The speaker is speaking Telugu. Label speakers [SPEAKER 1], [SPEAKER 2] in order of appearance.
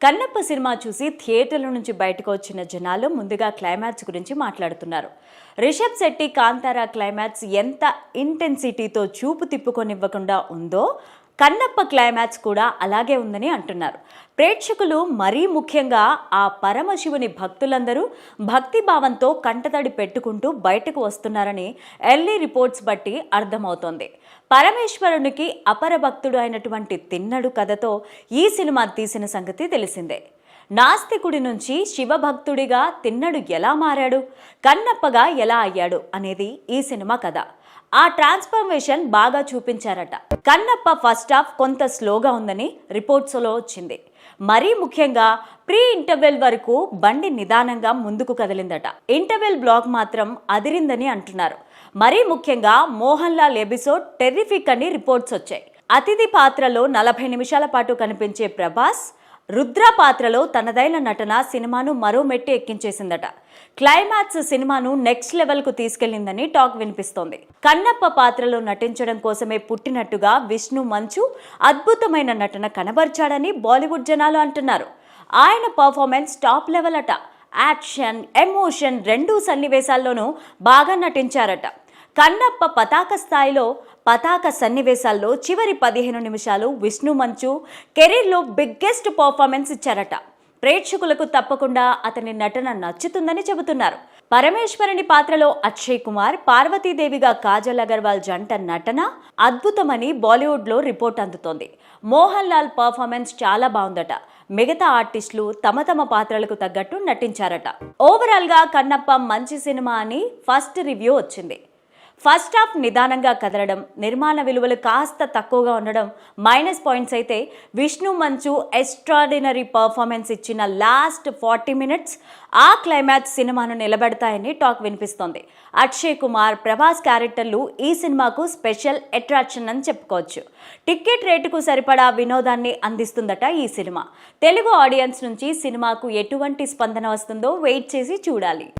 [SPEAKER 1] కన్నప్ప సినిమా చూసి థియేటర్ల నుంచి బయటకు వచ్చిన జనాలు ముందుగా క్లైమాక్స్ గురించి మాట్లాడుతున్నారు. రిషబ్ శెట్టి కాంతారా క్లైమాక్స్ ఎంత ఇంటెన్సిటీతో చూపు తిప్పుకొనివ్వకుండా ఉందో కన్నప్ప క్లైమాక్స్ కూడా అలాగే ఉందని అంటున్నారు. ప్రేక్షకులు మరీ ముఖ్యంగా ఆ పరమశివుని భక్తులందరూ భక్తిభావంతో కంటతడి పెట్టుకుంటూ బయటకు వస్తున్నారని ఎర్లీ రిపోర్ట్స్ బట్టి అర్థమవుతోంది. పరమేశ్వరునికి అపర భక్తుడు అయినటువంటి తిన్నడు కథతో ఈ సినిమా తీసిన సంగతి తెలిసిందే. నాస్తికుడి నుంచి శివభక్తుడిగా తిన్నడు ఎలా మారాడు, కన్నప్పగా ఎలా అయ్యాడు అనేది ఈ సినిమా కథ. ఆ ట్రాన్స్ఫర్మేషన్ బాగా చూపించారట. కన్నప్ప ఫస్ట్ హాఫ్ కొంత స్లోగా ఉందని రిపోర్ట్స్లో వచ్చింది. మరీ ముఖ్యంగా ప్రీ ఇంటర్వెల్ వరకు బండి నిదానంగా ముందుకు కదిలిందట. ఇంటర్వెల్ బ్లాక్ మాత్రం అదిరిందని అంటున్నారు. మరీ ముఖ్యంగా మోహన్ లాల్ ఎపిసోడ్ టెర్రిఫిక్ అని రిపోర్ట్స్ వచ్చాయి. అతిథి పాత్రలో 40 నిమిషాల పాటు కనిపించే ప్రభాస్ రుద్ర పాత్రలో తనదైన నటన సినిమాను మరో మెట్టి ఎక్కించేసిందట. క్లైమాక్స్ సినిమాను నెక్స్ట్ లెవెల్కు తీసుకెళ్లిందని టాక్ వినిపిస్తోంది. కన్నప్ప పాత్రలో నటించడం కోసమే పుట్టినట్టుగా విష్ణు మంచు అద్భుతమైన నటన కనబర్చాడని బాలీవుడ్ జనాలు అంటున్నారు. ఆయన పర్ఫార్మెన్స్ టాప్ లెవెల్ అట. యాక్షన్, ఎమోషన్ రెండు సన్నివేశాల్లోనూ బాగా నటించారట. కన్నప్ప పతాక సన్నివేశాల్లో చివరి 15 నిమిషాలు విష్ణు మంచు కెరీర్లో బిగ్గెస్ట్ పర్ఫార్మెన్స్ ఇచ్చారట. ప్రేక్షకులకు తప్పకుండా అతని నటన నచ్చుతుందని చెబుతున్నారు. పరమేశ్వరుని పాత్రలో అక్షయ్ కుమార్, పార్వతీదేవిగా కాజల్ అగర్వాల్ జంట నటన అద్భుతమని బాలీవుడ్లో రిపోర్ట్ అందుతోంది. మోహన్ లాల్ పర్ఫార్మెన్స్ చాలా బాగుందట. మిగతా ఆర్టిస్టులు తమ పాత్రలకు తగ్గట్టు నటించారట. ఓవరాల్గా కన్నప్ప మంచి సినిమా అని ఫస్ట్ రివ్యూ వచ్చింది. ఫస్ట్ హాఫ్ నిదానంగా కదలడం, నిర్మాణ విలువలు కాస్త తక్కువగా ఉండడం మైనస్ పాయింట్స్ అయితే, విష్ణు మంచు ఎక్స్ట్రాడినరీ పర్ఫార్మెన్స్ ఇచ్చిన లాస్ట్ 40 మినిట్స్ ఆ క్లైమాక్స్ సినిమాను నిలబెడతాయని టాక్ వినిపిస్తోంది. అక్షయ్ కుమార్, ప్రభాస్ క్యారెక్టర్లు ఈ సినిమాకు స్పెషల్ అట్రాక్షన్ అని చెప్పుకోవచ్చు. టికెట్ రేటుకు సరిపడా వినోదాన్ని అందిస్తుందట ఈ సినిమా. తెలుగు ఆడియన్స్ నుంచి సినిమాకు ఎటువంటి స్పందన వస్తుందో వెయిట్ చేసి చూడాలి.